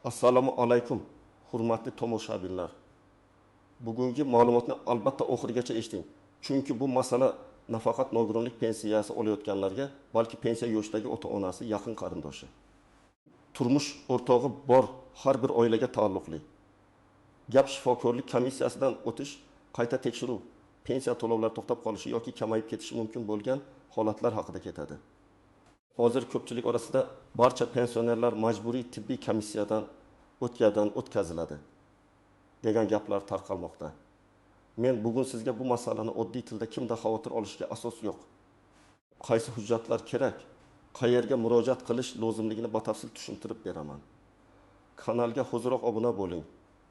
Assalomu alaykum, hurmatli tomoshabinlar. Bugungi ma'lumotni albatta oxirigacha eshiting. Chunki bu masala nafaqat nogironlik pensiyasi olayotganlarga, balki pensiya yoshidagi ota-onasi, yaqin qarindoshi, turmush o'rtog'i bor har bir oilaga taalluqli. Gap shifokorlik komissiyasidan o'tish, qayta tekshiruv, pensiya to'lovlari to'xtab qolishi yoki kamayib ketishi mumkin bo'lgan holatlar haqida ketadi. Hozir ko'pchilik orasida barcha pensionerlar majburiy tibbiy komissiyadan o'tkaziladi degan gaplar tarqalmoqda. Men bugun sizga bu masalani oddiy tilda kimda xavotir olishiga asos yo'q, qaysi hujjatlar kerak, qayerga murojaat qilish lozimligini batafsil tushuntirib beraman. Kanalga hoziroq obuna bo'ling,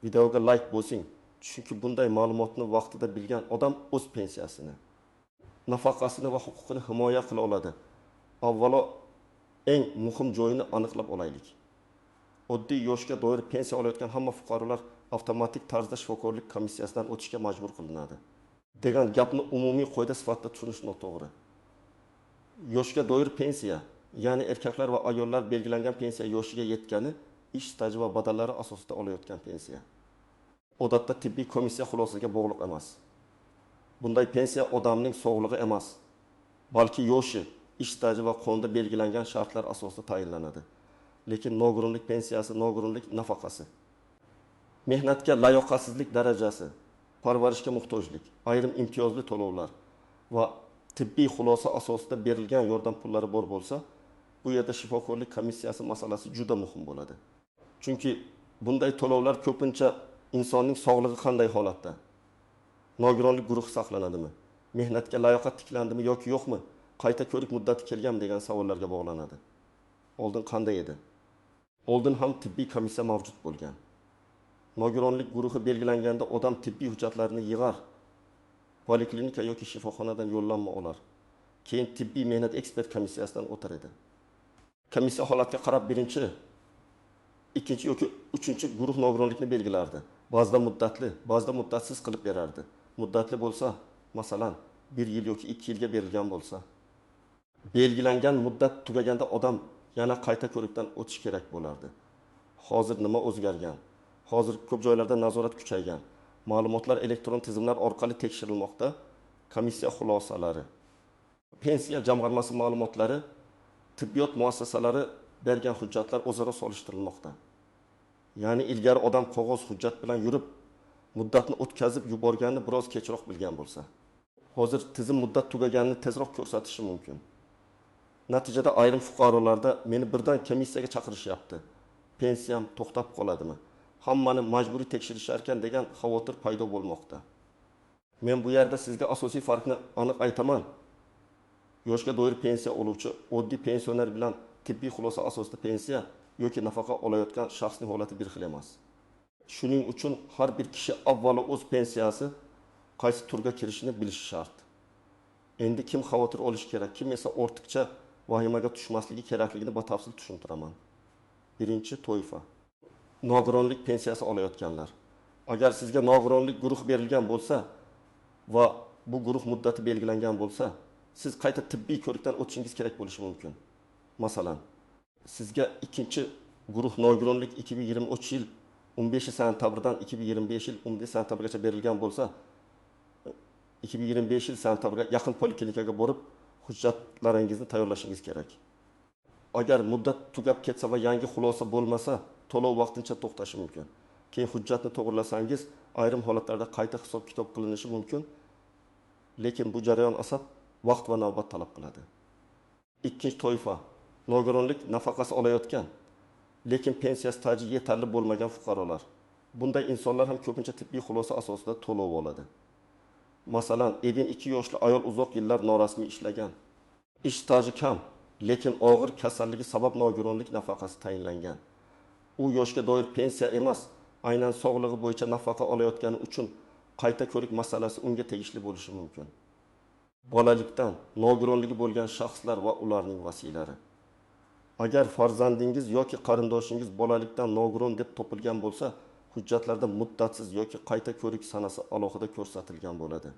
videoga like bosing, chunki bunday ma'lumotni vaqtida bilgan odam o'z pensiyasini, nafaqasini va huquqini himoya qila oladi. Avvalo eng muhim joyini aniqlab olaylik. Oddiy yoshga doir pensiya olayotgan hamma fuqarolar avtomatik tarzda shifokorlik komissiyasidan o'tishga majbur qilinadi degan gapni umumiy qoida sifatida tushunish noto'g'ri. Yoshga doir pensiya, ya'ni erkaklar va ayollar belgilangan pensiya yoshiga yetgani ish staji va badallari asosida olayotgan pensiya. Odatda tibbiy komissiya xulosasiga bog'liq emas. Bunday pensiya odamning sog'lig'i emas, balki yoshi, ish staji va qonunda belgilangan shartlar asosida tayinlanadi. Lekin nogironlik pensiyasi, nogironlik nafaqasi, mehnatga layoqatsizlik darajasi, parvarishga muhtojlik, ayrim imtiyozli to'lovlar va tibbiy xulosa asosida berilgan yordam pullari bor bo'lsa, bu yerda shifokorlik komissiyasi masalasi juda muhim bo'ladi. Chunki bunday to'lovlar ko'pincha insonning sog'lig'i qanday holatda, nogironlik guruhi saqlanadimi, mehnatga layoqat tiklandimi yoki yo'qmi, qayta ko'rik muddati kelganmi degan savollarga bog'lanadi. Oldin qanday edi? Oldin ham tibbiy komissiya mavjud bo'lgan. Nogironlik guruhi belgilanganda odam tibbiy hujjatlarini yig'ar, poliklinika yoki shifoxonadan yo'llanma olar. Keyin tibbiy mehnat ekspert komissiyasidan o'tar edi. Komissiya holatga qarab birinchi, ikkinchi yoki uchinchi guruh nogironlikni belgilardi. Ba'zida muddatli, ba'zida muddatsiz qilib berardi. Muddatli bo'lsa, masalan, 1 yil yoki 2 yilga berilgan bo'lsa, belgilangan muddat tugaganda odam yana qayta ko'rikdan o'tish kerak bo'lardi. Hozir nima o'zgargan? Hozir ko'p joylarda nazorat kuchaygan. Ma'lumotlar elektron tizimlar orqali tekshirilmoqda. Komissiya xulosalari, pensiya jamg'armasi ma'lumotlari, tibbiyot muassasalari bergan hujjatlar o'zaro solishtirilmoqda. Ya'ni ilgari odam qog'oz hujjat bilan yurib, muddatni o'tkazib yuborganini biroz kechroq bilgan bo'lsa, hozir tizim muddat tugaganini tezroq ko'rsatishi mumkin. Natijada ayrim fuqarolarda meni birdan komissiyaga chaqirishyapti, pensiyam to'xtab qoladimi, hammani majburiy tekshirisharkan degan xavotir paydo bo'lmoqda. Men bu yerda sizga asosiy farqni aniq aytaman. Yoshga doir pensiya oluvchi oddiy pensioner bilan tibbiy xulosa asosida pensiya yoki nafaqa olayotgan shaxsning holati bir xil emas. Shuning uchun har bir kishi avvalo o'z pensiyasi qaysi turga kirishini bilishi shart. Endi kim xavotir olish kerak, kim esa ortiqcha vahimaga tushmasligi kerakligini batafsil tushuntiraman. Birinchi toifa, nogironlik pensiyasi olayotganlar. Agar sizga nogironlik guruhi berilgan bo'lsa va bu guruh muddati belgilangan bo'lsa, siz qayta tibbiy ko'rikdan o'tishingiz kerak bo'lishi mumkin. Masalan, sizga ikkinchi guruh nogironlik 2023 yil 15 sentabrdan 2025 yil 10 sentabrgacha berilgan bo'lsa, 2025 yil sentabrga yaqin poliklinikaga borib hujjatlaringizni tayyorlashingiz kerak. Agar muddat tugab ketsa va yangi xulosa bo'lmasa, to'lov vaqtincha to'xtashi mumkin. Keyin hujjatni to'g'rilasangiz, ayrim holatlarda qayta hisob-kitob qilinishi mumkin, lekin bu jarayon asab vaqt va navbat talab qiladi. Ikkinchi toifa, nogironlik nafaqasi olayotgan, lekin pensiya staji yetarli bo'lmagan fuqarolar. Bunday insonlar ham ko'pincha tibbiy xulosa asosida to'lov oladi. Masalan, 52 yoshli ayol uzoq yillar norasmiy ishlagan, ish staji kam, lekin og'ir kasalligi sabab nogironlik nafaqasi tayinlangan. U yoshga doir pensiya emas, aynan sog'lig'i bo'yicha nafaqa olayotgani uchun qayta ko'rik masalasi unga tegishli bo'lishi mumkin. Bolalikdan nogironligi bo'lgan shaxslar va ularning vasiylari. Agar farzandingiz yoki qarindoshingiz bolalikdan nogiron deb topilgan bo'lsa, hujjatlarda muddatsiz yoki qayta ko'rik sanasi alohida ko'rsatilgan bo'ladi.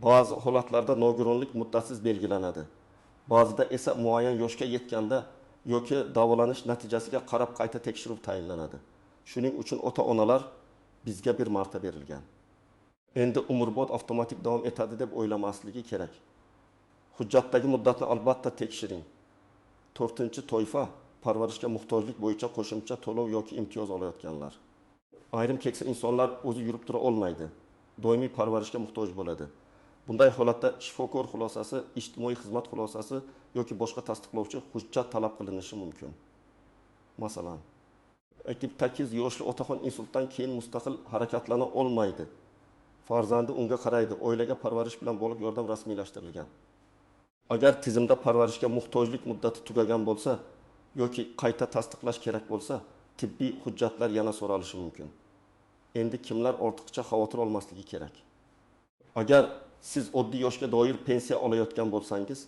Ba'zi holatlarda nogironlik muddatsiz belgilanadi. Ba'zida esa muayyan yoshga yetganda yoki davolanish natijasiga qarab qayta tekshiruv tayinlanadi. Shuning uchun ota-onalar bizga bir marta berilgan. Endi umrbod avtomatik davom etadi deb o'ylamasligi kerak. Hujjatdagi muddatni albatta tekshiring. 4-toifa parvarishga muhtojlik bo'yicha qo'shimcha to'lov yoki imtiyoz olayotganlar. Ayrim keksa insonlar o'zi yurib tura olmaydi. Doimiy parvarishga muhtoj bo'ladi. Bunday holatda shifokor xulosasi, ijtimoiy xizmat xulosasi yoki boshqa tasdiqlovchi hujjat talab qilinishi mumkin. Masalan, 8 yoshli otaxon insultdan keyin mustaqil harakatlana olmaydi. Farzandi unga qaraydi, oilaga parvarish bilan bog'liq yordam rasmiylashtirilgan. Agar tizimda parvarishga muhtojlik muddati tugagan bo'lsa yoki qayta tasdiqlash kerak bo'lsa, tibbiy hujjatlar yana so'ralishi mumkin. Endi kimlar ortiqcha xavotir olmasligi kerak? Agar siz oddiy yoshga doir pensiya olayotgan bo'lsangiz,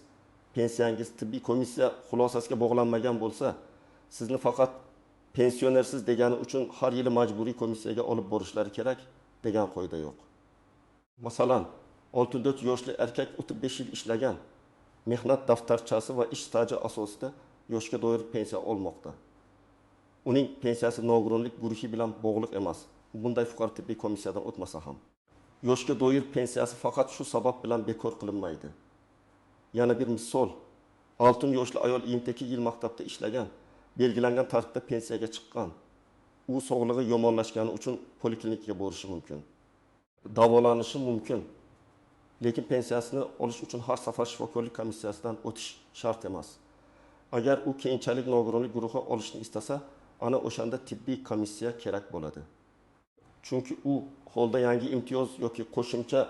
pensiyangiz tibbiy komissiya xulosasiga bog'lanmagan bo'lsa, sizni faqat pensionersiz degani uchun har yili majburiy komissiyaga olib borishlari kerak degan qoida yo'q. Masalan, 64 yoshli erkak 35 yil ishlagan, mehnat daftarchasi va ish staji asosida yoshga doir pensiya olmoqda. Uning pensiyasi nogironlik guruhi bilan bog'liq emas. Bunday fuqaro tibbiy komissiyadan o'tmasa ham. Yoshga doir pensiyasi faqat shu sabab bilan bekor qilinmaydi. Yana bir misol, 6 yoshli ayol 22 yil maktabda ishlagan, belgilangan tartibda pensiyaga chiqqan. U sog'lig'i yomonlashgani uchun poliklinikaga borishi mumkin. Davolanishi mumkin. Lekin pensiyasini olish uchun har safar shifokorlik komissiyasidan o'tish shart emas. Agar u keyinchalik nogironlik guruhi olishni istasa, ana o'shanda tibbiy komissiya kerak bo'ladi. Chunki u holda yangi imtiyoz yoki qo'shimcha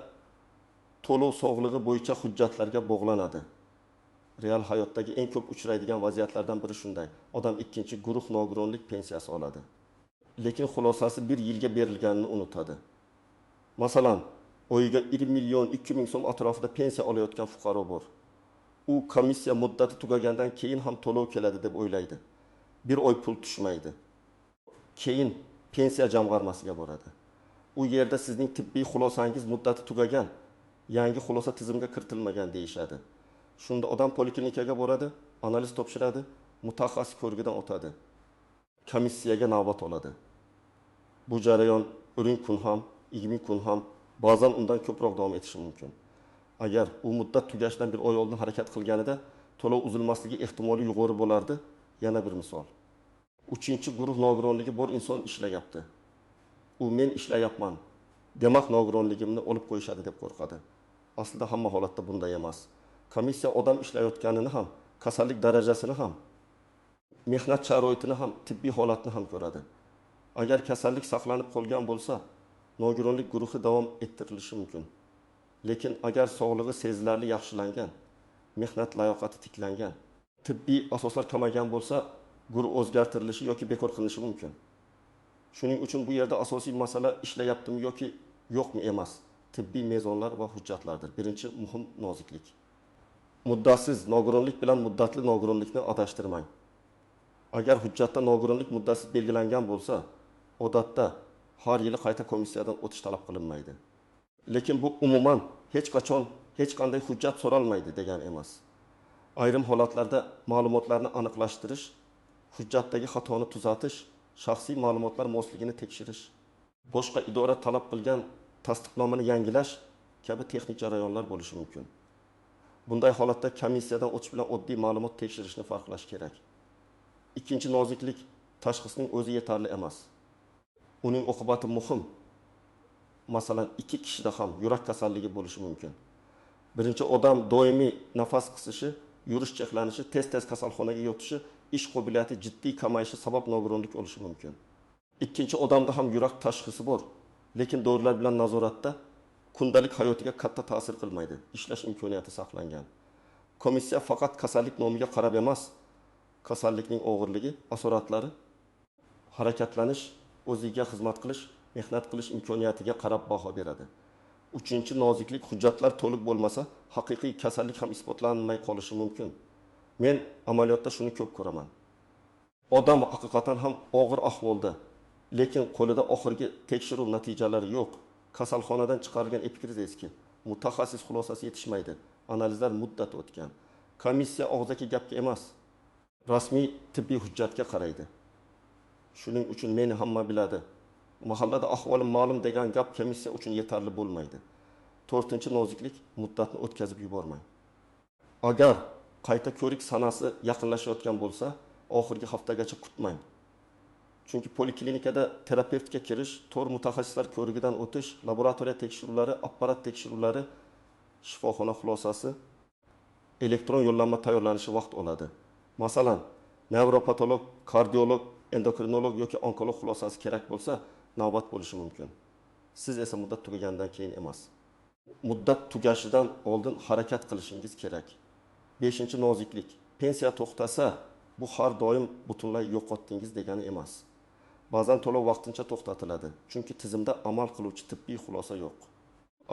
to'lov sog'lig'i bo'yicha hujjatlarga bog'lanadi. Real hayotdagi eng ko'p uchraydigan vaziyatlardan biri shunday. Odam ikkinchi guruh nogironlik pensiyasi oladi. Lekin xulosasi 1 yilga berilganini unutadi. Masalan, oyiga 1 million 2 ming so'm atrofida pensiya olayotgan fuqaro bor. U komissiya muddati tugagandan keyin ham to'lov keladi deb o'ylaydi. 1 oy pul tushmaydi. Keyin pensiya jamg'armasiga boradi. U yerda sizning tibbiy xulosangiz muddati tugagan, yangi xulosa tizimga kiritilmagan deyishadi. Shunda odam poliklinikaga boradi, analiz topshiradi, mutaxassis ko'rigidan o'tadi. Komissiyaga navbat oladi. Bu jarayon 10 kun ham, 20 kun ham, ba'zan undan ko'proq davom etishi mumkin. Agar u muddat tugashidan 1 oy oldin harakat qilganida to'lov uzilmasligi ehtimoli yuqori bo'lardi. Yana bir misol. 3-guruh nogironligi bor inson ishlayapti. U men ishlayapman, demak nogironligimni olib qo'yishadi deb qo'rqadi. Aslida hamma holatda bunday emas. Komissiya odam ishlayotganini ham, kasallik darajasini ham, mehnat sharoitini ham, tibbiy holatni ham ko'radi. Agar kasallik saqlanib qolgan bo'lsa, nogironlik guruhi davom ettirilishi mumkin. Lekin agar sog'lig'i sezilarli yaxshilangan, mehnat layoqati tiklangan, tibbiy asoslar kamagan bo'lsa, guruh o'zgartirilishi yoki bekor qilinishi mumkin. Shuning uchun bu yerda asosiy masala ishlayaptimi yoki yo'qmi emas, tibbiy mezonlar va hujjatlardir. Birinchi muhim noziklik. Muddatsiz nogironlik bilan muddatli nogironlikni adashtirmang. Agar hujjatda nogironlik muddasi belgilangan bo'lsa, odatda har yili qayta komissiyadan o'tish talab qilinmaydi. Lekin bu umuman hech qachon hech qanday hujjat so'ralmaydi degan emas. Ayrim holatlarda ma'lumotlarni aniqlashtirish, hujjatdagi xatoni tuzatish, shaxsiy ma'lumotlar mosligini tekshirish, boshqa idora talab qilgan tasdiqnomani yangilash kabi texnik jarayonlar bo'lishi mumkin. Bunday holatda komissiyadan o'tish bilan oddiy ma'lumot tekshirishni farqlash kerak. Ikkinchi noziklik, tashxisning o'zi yetarli emas. Uning oqibati muhim. Masalan, 2 kishida ham yurak kasalligi bo'lishi mumkin. Birinchi odam doimiy nafas qisishi, yurish cheklanishi, tez-tez kasalxonaga yotishi, ish qobiliyati jiddiy kamayishi sabab nogironlik bo'lishi mumkin. Ikkinchi odamda ham yurak tashxisi bor, lekin dorilar bilan nazoratda kundalik hayotiga katta ta'sir qilmaydi. Ishlash imkoniyati saqlangan. Komissiya faqat kasallik nomiga qarab emas, kasallikning og'irligi, asoratlari, harakatlanish, o'ziga xizmat qilish, mehnat qilish imkoniyatiga qarab baho beradi. Uchinchi noziklik, hujjatlar to'liq bo'lmasa, haqiqiy kasallik ham isbotlanmay qolishi mumkin. Men amaliyotda shuni ko'p ko'raman. Odam haqiqatan ham og'ir ahvolda, lekin qo'lida oxirgi tekshiruv natijalari yo'q. Kasalxonadan chiqarilgan epikrizeski, mutaxassis xulosasi yetishmaydi. Analizlar muddat o'tgan. Komissiya og'zaki gapga emas. rasmiy tibbiy hujjatga qaraydi. Shuning uchun meni hamma biladi. Mahallada ahvolim ma'lum degan gap komissiya uchun yetarli bo'lmaydi. 4-noziklik muddatni o'tkazib yubormang. Agar qayta ko'rik sanasi yaqinlashayotgan bo'lsa, oxirgi haftagacha kutmang. Chunki poliklinikada terapevtga kirish, 4 mutaxassislar ko'rigidan o'tish, laboratoriya tekshiruvlari, apparat tekshiruvlari, shifoxona xulosasi, elektron yo'llanma tayyorlanishi vaqt oladi. Masalan, nevropatolog, kardiolog, endokrinolog yoki onkolog xulosasi kerak bo'lsa, navbat bo'lishi mumkin. Siz esa muddat tugagandan keyin emas. Muddat tugashidan oldin harakat qilishingiz kerak. 5-noziklik. Pensiya to'xtasa, bu har doim butunlay yo'qotdingiz degani emas. Ba'zan to'lov vaqtincha to'xtatiladi, chunki tizimda amal qiluvchi tibbiy xulosa yo'q.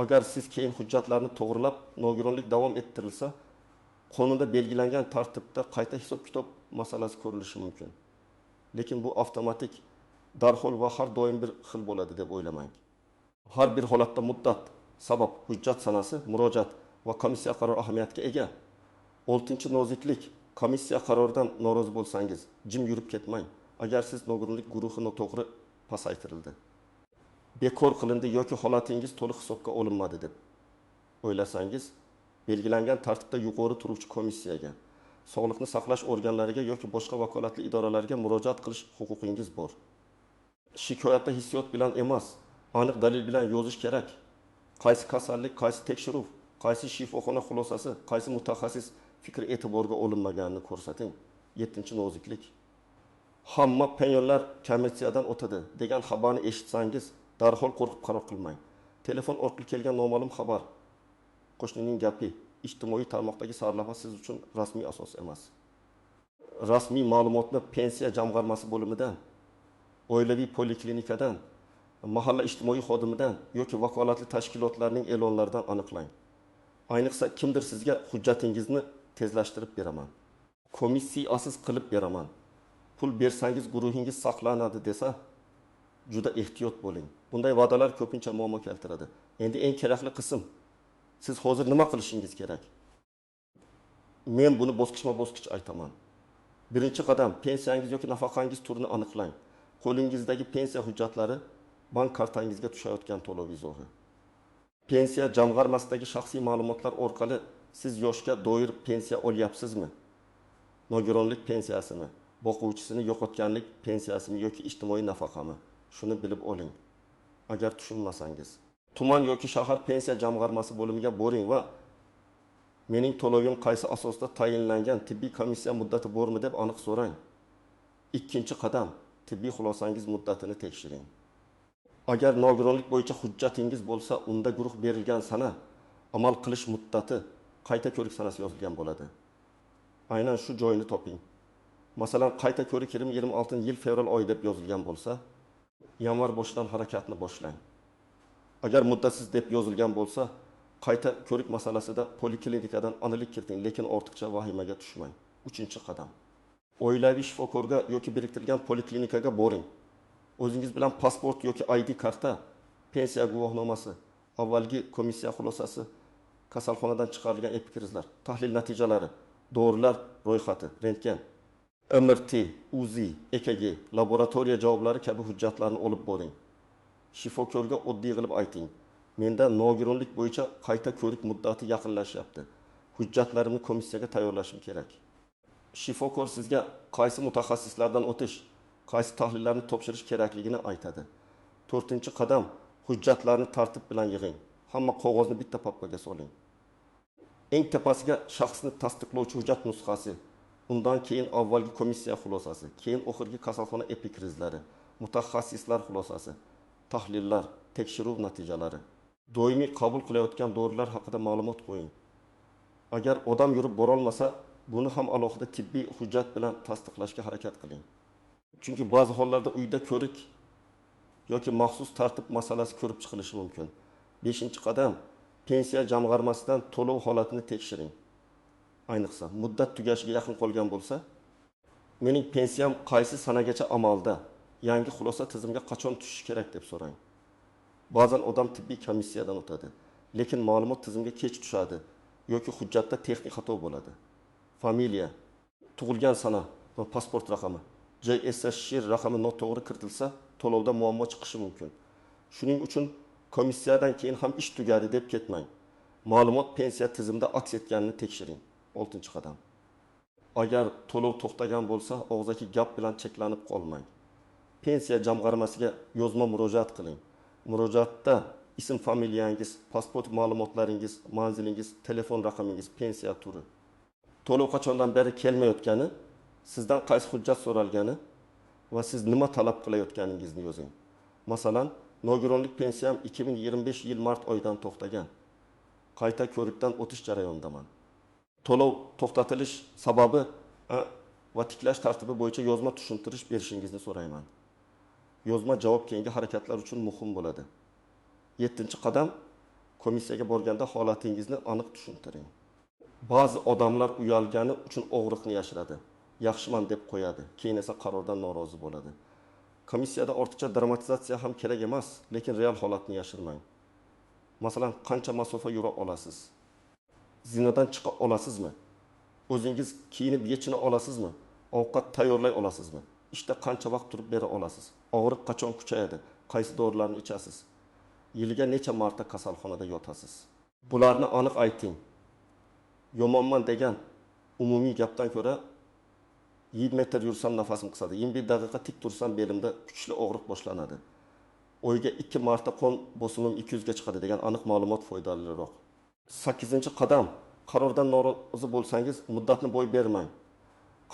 Agar siz keyin hujjatlarni to'g'rilab, nogironlik davom ettirilsa, qonunda belgilangan tartibda qayta hisob-kitob masalasi ko'rilishi mumkin. Lekin bu avtomatik, darhol va har doim bir xil bo'ladi deb o'ylamang. Har bir holatda muddat, sabab, hujjat sanasi, murojaat va komissiya qarori ahamiyatga ega. 6-noziklik. Komissiya qaroridan norozi bo'lsangiz, jim yurib ketmang. Agar siz nogironlik guruhi noto'g'ri pasaytirildi, bekor qilindi yoki holatingiz to'liq hisobga olinmadi deb o'ylasangiz, belgilangan tartibda yuqori turuvchi komissiyaga, sog'liqni saqlash organlariga yoki boshqa vakolatli idoralarga murojaat qilish huquqingiz bor. Shikoyatda hissiyot bilan emas, aniq dalil bilan yozish kerak. Qaysi kasallik, qaysi tekshiruv, qaysi shifoxona xulosasi, qaysi mutaxassis fikri e'tiborga olinmaganini ko'rsating. 7-noziklik. Hamma pensionlar komissiyadan o'tadi degan xabarni eshitsangiz, darhol qo'rqib qaror qilmang. Telefon orqali kelgan noma'lum xabar, qo'shnining gapi, ijtimoiy tarmoqdagi sarlavha siz uchun rasmiy asos emas. Rasmiy ma'lumotni pensiya jamg'armasi bo'limidan, oilaviy poliklinikadan, mahalla ijtimoiy xodimidan yoki vakolatli tashkilotlarning e'lonlaridan aniqlang. Ayniqsa kimdir sizga hujjatingizni tezlashtirib beraman, komissiyasiz qilib beraman, pul bersangiz guruhingiz saqlanadi desa, juda ehtiyot bo'ling. Bunday va'dalar ko'pincha muammo keltiradi. Endi eng kerakli qism, siz hozir nima qilishingiz kerak? Men buni bosqichma-bosqich aytaman. Birinchi qadam, pensiyangiz yoki nafaqangiz turini aniqlang. Qo'lingizdagi pensiya hujjatlari bank kartangizga tushayotgan to'lov izohi. Pensiya jamg'armasidagi shaxsiy ma'lumotlar orqali siz yoshga doir pensiya olyapsizmi? Nogironlik pensiyasimi? Boquvchisini yo'qotganlik pensiyasimi yoki ijtimoiy nafaqami? Shuni bilib oling. Agar tushunmasangiz, tuman yoki shahar pensiya jamg'armasi bo'limiga boring va mening to'lovim qaysi asosda tayinlangan tibbiy komissiya muddati bormi deb aniq so'rang. Ikkinchi qadam, tibbiy xulosangiz muddatini tekshiring. Agar nogironlik bo'yicha hujjatingiz bo'lsa, unda guruh berilgan sana, amal qilish muddati, qayta ko'rik sanasi yozilgan bo'ladi. Aynan shu joyini toping. Masalan, qayta ko'rik 2026-yil fevral oyi deb yozilgan bo'lsa, yanvar boshidan harakatni boshlang. Agar muddatsiz deb yozilgan bo'lsa, qayta ko'rik masalasida poliklinikadan aniqlik kiriting, lekin ortiqcha vahimaga tushmang. 3-qadam. Oilaviy shifokorga yoki biriktirilgan poliklinikaga boring. O'zingiz bilan pasport yoki ID karta, pensiya guvohnomasi, avvalgi komissiya xulosasi, kasalxonadan chiqarilgan epikrizlar, tahlil natijalari, dorilar ro'yxati, rentgen, MRT, UZI, EKG, laboratoriya javoblari kabi hujjatlarni olib boring. Shifokorga oddiy qilib ayting. Menda nogironlik bo'yicha qayta ko'rik muddati yaqinlashyapti. Hujjatlarimni komissiyaga tayyorlashim kerak. Shifokor sizga qaysi mutaxassislardan o'tish, qaysi tahlillarni topshirish kerakligini aytadi. 4-qadam, hujjatlarni tartib bilan yig'ing. Hamma qog'ozni bitta papkaga soling. Eng tepasiga shaxsni tasdiqlovchi hujjat nusxasi, undan keyin avvalgi komissiya xulosasi, keyin oxirgi kasalxona epikrizlari, mutaxassislar xulosasi, tahlillar, tekshiruv natijalari. Doimiy qabul qilayotgan dorilar haqida ma'lumot qo'ying. Agar odam yurib bora olmasa, buni ham alohida tibbiy hujjat bilan tasdiqlashga harakat qiling. Chunki ba'zi hollarda uyda ko'rik yoki maxsus tartib masalasi ko'rib chiqilishi mumkin. 5-qadam, pensiya jamg'armasidan to'lov holatini tekshiring. Ayniqsa, muddat tugashiga yaqin qolgan bo'lsa, mening pensiyam qaysi sanagacha amalda, yangi xulosa tizimga qachon tushishi kerak deb so'rang. Ba'zan odam tibbiy komissiyadan o'tadi, lekin ma'lumot tizimga kech tushadi yoki hujjatda texnik xato bo'ladi. Familiya, tug'ilgan sana, va pasport raqami, JSSR raqami noto'g'ri kiritilsa, to'lovda muammo chiqishi mumkin. Shuning uchun komissiyadan keyin ham ish tugadi deb ketmang. Ma'lumot pensiya tizimida aks etganini tekshiring. 6-qadam. Agar to'lov to'xtagan bo'lsa, og'zaki gap bilan cheklanib qolmang. Pensiya jamg'armasiga yozma murojaat qiling. Murojaatda ism familiyangiz, pasport ma'lumotlaringiz, manzilingiz, telefon raqamingiz, pensiya turi, to'lov qachondan beri kelmayotgani, sizdan qaysi hujjat so'ralgani va siz nima talab qilayotganingizni yozing. Masalan, nogironlik pensiyam 2025 yil mart oyidan to'xtagan. Qayta ko'rikdan o'tish jarayonidaman. To'lov to'xtatilish sababi va tiklash tartibi bo'yicha yozma tushuntirish berishingizni so'rayman. Yozma javob keyingi harakatlar uchun muhim bo'ladi. 7-qadam, komissiyaga borganda holatingizni aniq tushuntiring. Ba'zi odamlar uyalgani uchun og'riqni yashiradi. Yaxshiman deb qo'yadi, keyin esa qarordan norozi bo'ladi. Komissiyada ortiqcha dramatizatsiya ham kerak emas, lekin real holatni yashirmang. Masalan, qancha masofa yura olasiz? Zinadan chiqa olasizmi? O'zingiz kiyinib yechina olasizmi? Ovqat tayyorlay olasizmi? Ishda qancha vaqt turib bera olasiz? Og'riq qachon kuchayadi? Qaysi dorilarni ichasiz? Yiliga necha marta kasalxonada yotasiz? Bularni aniq ayting. Yomonman degan umumiy gapdan ko'ra 7 metr yursam nafasim qisadi, 21 daqiqa tik tursam belimda kuchli og'riq boshlanadi. Oyga 2 marta qon bosimim 200 ga chiqadi degan aniq ma'lumot foydaliroq. 8-qadam, qarordan norozi bo'lsangiz, muddatni bo'y bermang.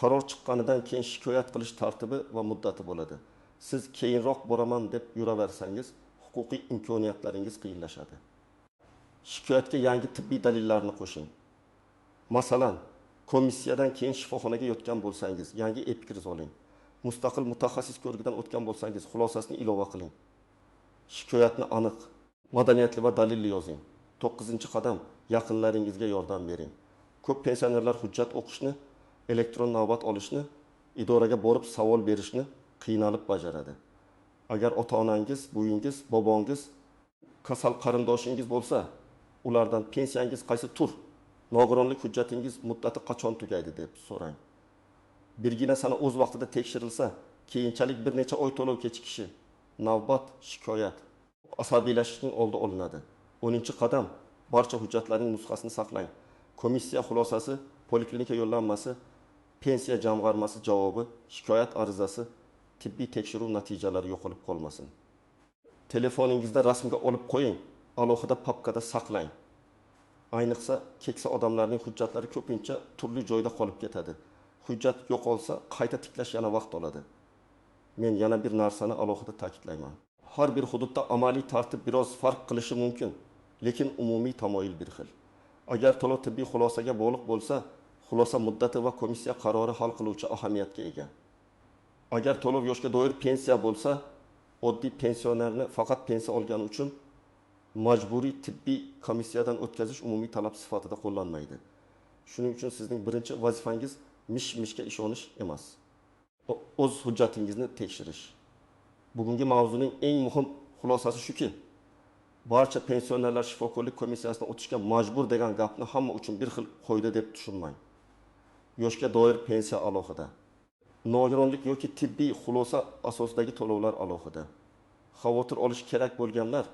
Qaror chiqqanidan keyin shikoyat qilish tartibi va muddati bo'ladi. Siz keyinroq boraman deb yuraversangiz, huquqiy imkoniyatlaringiz qiyinlashadi. Shikoyatga yangi tibbiy dalillarni qo'shing. Masalan, komissiyadan keyin shifoxonaga yotgan bo'lsangiz, yangi epikriz oling. Mustaqil mutaxassis ko'rigidan o'tgan bo'lsangiz, xulosasini ilova qiling. Shikoyatni aniq, madaniyatli va dalilli yozing. 9-qadam, yaqinlaringizga yordam bering. Ko'p pensionerlar hujjat o'qishni, elektron navbat olishni, idoraga borib savol berishni qiynalib bajaradi. Agar ota-onangiz, buyingiz, bobongiz, kasal qarindoshingiz bo'lsa, ulardan pensiyangiz qaysi tur, nogironlik hujjatingiz muddati qachon tugaydi deb so'rang. Birgina sana o'z vaqtida tekshirilsa, keyinchalik bir necha oy to'lov kechikishi, navbat, shikoyat, asabiylashishning oldi olinadi. 10-qadam, barcha hujjatlarning nusxasini saqlang. Komissiya xulosasi, poliklinika yo'llanmasi, pensiya jamg'armasi javobi, shikoyat arizasi, tibbiy tekshiruv natijalari yo'qolib qolmasin. Telefoningizda rasmga olib qo'ying, alohida papkada saqlang. Ayniqsa, keksa odamlarning hujjatlari ko'pincha turli joyda qolib ketadi. Hujjat yo'qolsa, qayta tiklash yana vaqt oladi. Men yana bir narsani alohida ta'kidlayman. Har bir hududda amaliy tartib biroz farq qilishi mumkin, lekin umumiy tamoyil bir xil. Agar to'lov tibbiy xulosaga bog'liq bo'lsa, xulosa muddati va komissiya qarori hal qiluvchi ahamiyatga ega. Agar to'lov yoshga doir pensiya bo'lsa, oddiy pensionerni faqat pensiya olgani uchun majburiy tibbiy komissiyadan o'tkazish umumiy talab sifatida qo'llanmaydi. Shuning uchun sizning birinchi vazifangiz mish-mishga ishonish emas. O'z hujjatingizni tekshirish. Bugungi mavzuning eng muhim xulosasi shuki, barcha pensionerlar shifokorlik komissiyasidan o'tishga majbur degan gapni hamma uchun bir xil qo'ydi deb tushunmang. Yoshga doir pensiya alohida. Nogironlik yoki tibbiy xulosa asosidagi to'lovlar alohida. Xavotir olish kerak bo'lganlar,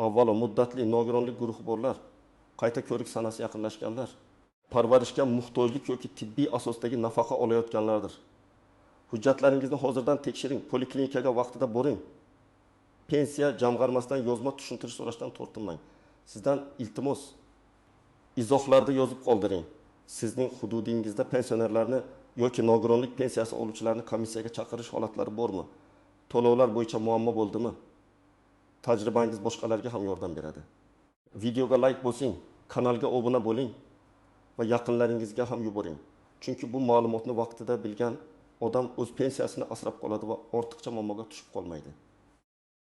avvalo muddatli nogironlik guruhi borlar, qayta ko'rik sanasi yaqinlashganlar, parvarishga muhtojlik yoki tibbiy asosdagi nafaqa olayotganlardir. Hujjatlaringizni hozirdan tekshiring, poliklinikaga vaqtida boring. Pensiya jamg'armasidan yozma tushuntirish so'rashdan tortinmang. Sizdan iltimos, izohlarda yozib qoldiring. Sizning hududingizda pensionerlarni yoki nogironlik pensiyasi oluvchilarni komissiyaga chaqirish holatlari bormi? To'lovlar bo'yicha muammo bo'ldimi? Tajribangiz boshqalarga ham yordam beradi. Videoga like bosing, kanalga obuna bo'ling va yaqinlaringizga ham yuboring. Chunki bu ma'lumotni vaqtida bilgan odam o'z pensiyasini asrab qoladi va ortiqcha muammoga tushib qolmaydi.